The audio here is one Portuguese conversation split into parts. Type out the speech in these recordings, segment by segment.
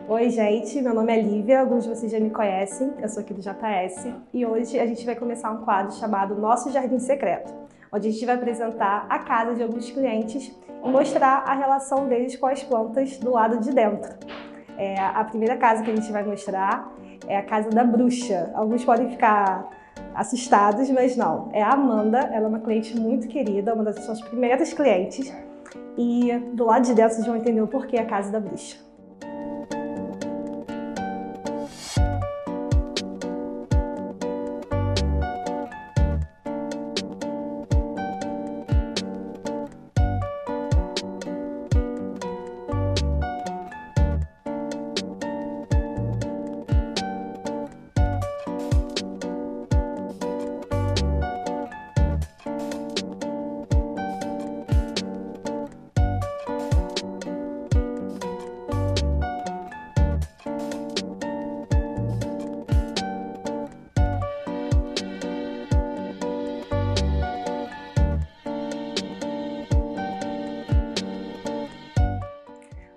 Oi, gente, meu nome é Lívia, alguns de vocês já me conhecem, eu sou aqui do JS e hoje a gente vai começar um quadro chamado Nosso Jardim Secreto, onde a gente vai apresentar a casa de alguns clientes e mostrar a relação deles com as plantas do lado de dentro. A primeira casa que a gente vai mostrar é a casa da bruxa. Alguns podem ficar assustados, mas não. É a Amanda, ela é uma cliente muito querida, uma das suas primeiras clientes e do lado de dentro vocês vão entender o porquê a casa da bruxa.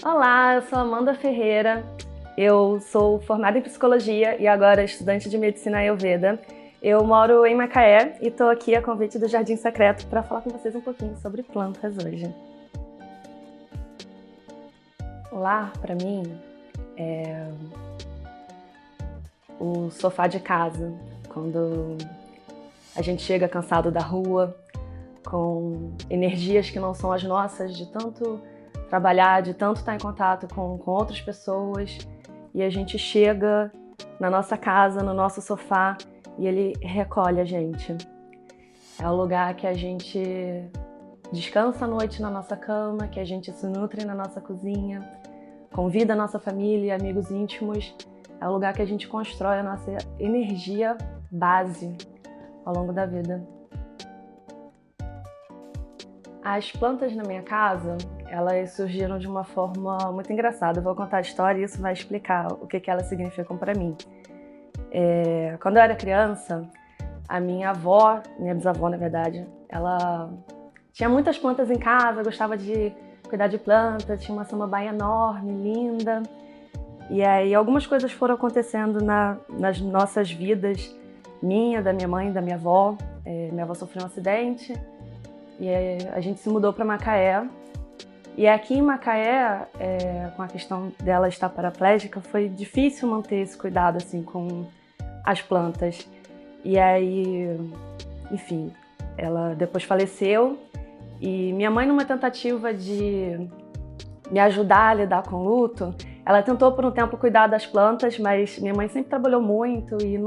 Olá, eu sou Amanda Ferreira, eu sou formada em Psicologia e agora estudante de Medicina Ayurveda. Eu moro em Macaé e estou aqui a convite do Jardim Secreto para falar com vocês um pouquinho sobre plantas hoje. Lar, para mim, é o sofá de casa, quando a gente chega cansado da rua, com energias que não são as nossas, de tanto trabalhar, de tanto estar em contato com outras pessoas, e a gente chega na nossa casa, no nosso sofá, e ele recolhe a gente. É o lugar que a gente descansa à noite na nossa cama, que a gente se nutre na nossa cozinha, convida a nossa família e amigos íntimos. É o lugar que a gente constrói a nossa energia base ao longo da vida. As plantas na minha casa, elas surgiram de uma forma muito engraçada. Eu vou contar a história e isso vai explicar o que elas significam para mim. Quando eu era criança, a minha avó, minha bisavó na verdade, ela tinha muitas plantas em casa, gostava de cuidar de plantas, tinha uma samambaia enorme, linda. E aí algumas coisas foram acontecendo nas nossas vidas, minha, da minha mãe, da minha avó. Minha avó sofreu um acidente. E a gente se mudou para Macaé. E aqui em Macaé, com a questão dela estar paraplégica, foi difícil manter esse cuidado assim, com as plantas. E aí, enfim, ela depois faleceu. E minha mãe, numa tentativa de me ajudar a lidar com o luto, ela tentou por um tempo cuidar das plantas, mas minha mãe sempre trabalhou muito e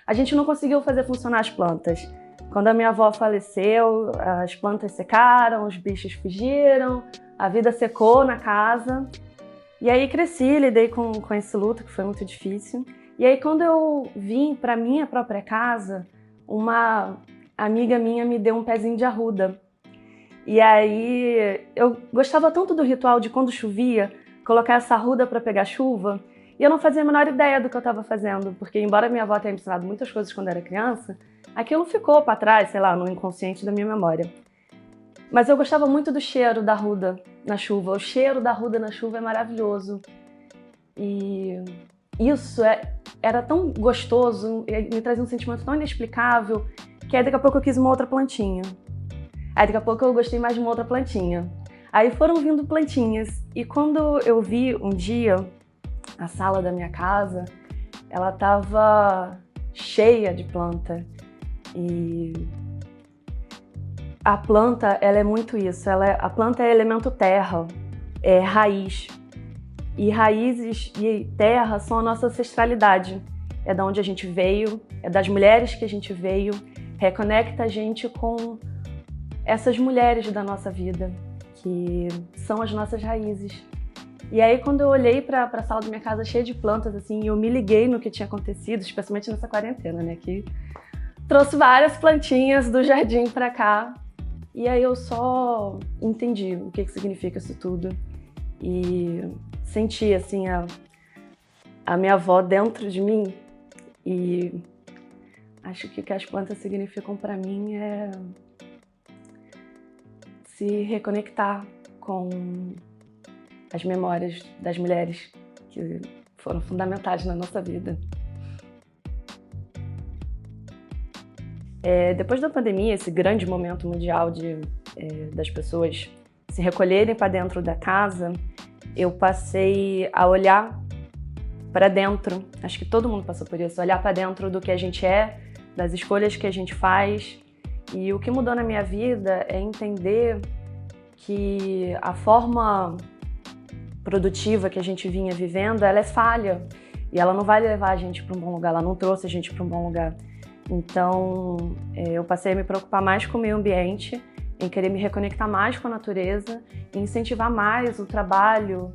a gente não conseguiu fazer funcionar as plantas. Quando a minha avó faleceu, as plantas secaram, os bichos fugiram, a vida secou na casa. E aí cresci, lidei com esse luto, que foi muito difícil. E aí quando eu vim para minha própria casa, uma amiga minha me deu um pezinho de arruda. E aí eu gostava tanto do ritual de quando chovia, colocar essa arruda para pegar chuva, e eu não fazia a menor ideia do que eu estava fazendo, porque embora minha avó tenha me ensinado muitas coisas quando eu era criança, aquilo ficou para trás, sei lá, no inconsciente da minha memória. Mas eu gostava muito do cheiro da arruda na chuva. O cheiro da arruda na chuva é maravilhoso. E isso era tão gostoso, me trazia um sentimento tão inexplicável, que aí daqui a pouco eu quis uma outra plantinha. Aí daqui a pouco eu gostei mais de uma outra plantinha. Aí foram vindo plantinhas. E quando eu vi um dia a sala da minha casa, ela estava cheia de planta. E a planta, ela é muito isso. A planta é elemento terra, é raiz. E raízes e terra são a nossa ancestralidade. É da onde a gente veio, é das mulheres que a gente veio, reconecta a gente com essas mulheres da nossa vida, que são as nossas raízes. E aí quando eu olhei para a sala da minha casa cheia de plantas, assim, eu me liguei no que tinha acontecido, especialmente nessa quarentena, né, que trouxe várias plantinhas do jardim para cá. E aí eu só entendi o que significa isso tudo e senti, assim, a minha avó dentro de mim. E acho que o que as plantas significam para mim é se reconectar com as memórias das mulheres que foram fundamentais na nossa vida. Depois da pandemia, esse grande momento mundial das pessoas se recolherem para dentro da casa, eu passei a olhar para dentro. Acho que todo mundo passou por isso, olhar para dentro do que a gente é, das escolhas que a gente faz. E o que mudou na minha vida é entender que a forma produtiva que a gente vinha vivendo, ela é falha. E ela não vai levar a gente para um bom lugar, ela não trouxe a gente para um bom lugar. Então, eu passei a me preocupar mais com o meio ambiente, em querer me reconectar mais com a natureza, e incentivar mais o trabalho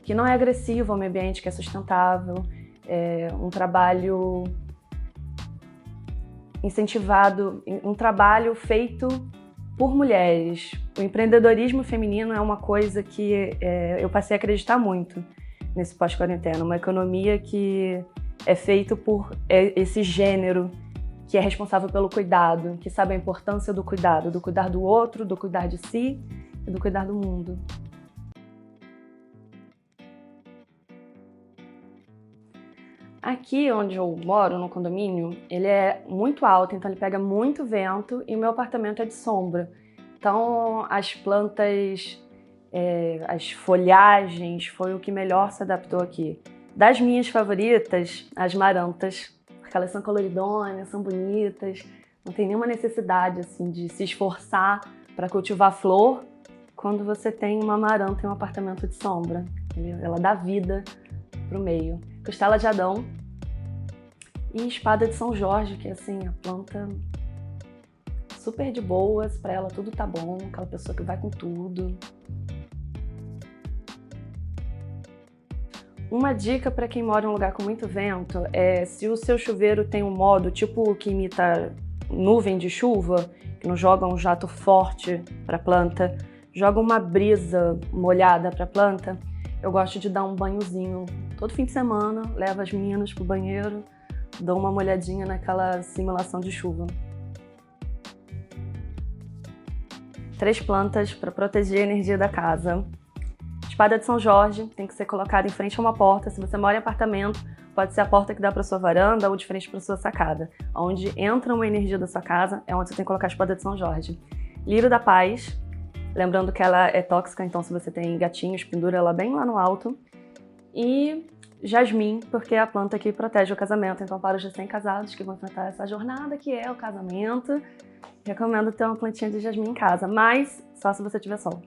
que não é agressivo ao meio ambiente, que é sustentável, um trabalho incentivado, um trabalho feito por mulheres. O empreendedorismo feminino é uma coisa que eu passei a acreditar muito nesse pós-quarentena, uma economia que é feito por esse gênero que é responsável pelo cuidado, que sabe a importância do cuidar do outro, do cuidar de si e do cuidar do mundo. Aqui onde eu moro, no condomínio, ele é muito alto, então ele pega muito vento e o meu apartamento é de sombra. Então as plantas, as folhagens foi o que melhor se adaptou aqui. Das minhas favoritas, as marantas, porque elas são coloridonas, são bonitas, não tem nenhuma necessidade assim, de se esforçar para cultivar flor quando você tem uma maranta em um apartamento de sombra. Ela dá vida para o meio. Costela de Adão e espada de São Jorge, que é assim, a planta super de boas, para ela tudo tá bom, aquela pessoa que vai com tudo. Uma dica para quem mora em um lugar com muito vento é, se o seu chuveiro tem um modo tipo que imita nuvem de chuva, que não joga um jato forte para a planta, joga uma brisa molhada para a planta, eu gosto de dar um banhozinho todo fim de semana, levo as meninas pro banheiro, dou uma molhadinha naquela simulação de chuva. 3 plantas para proteger a energia da casa. Espada de São Jorge tem que ser colocada em frente a uma porta. Se você mora em apartamento, pode ser a porta que dá para sua varanda ou de frente para sua sacada. Onde entra uma energia da sua casa é onde você tem que colocar a espada de São Jorge. Lírio da Paz, lembrando que ela é tóxica, então se você tem gatinhos, pendura ela bem lá no alto. E jasmim, porque é a planta que protege o casamento. Então para os recém-casados que vão enfrentar essa jornada que é o casamento, recomendo ter uma plantinha de jasmim em casa, mas só se você tiver sol.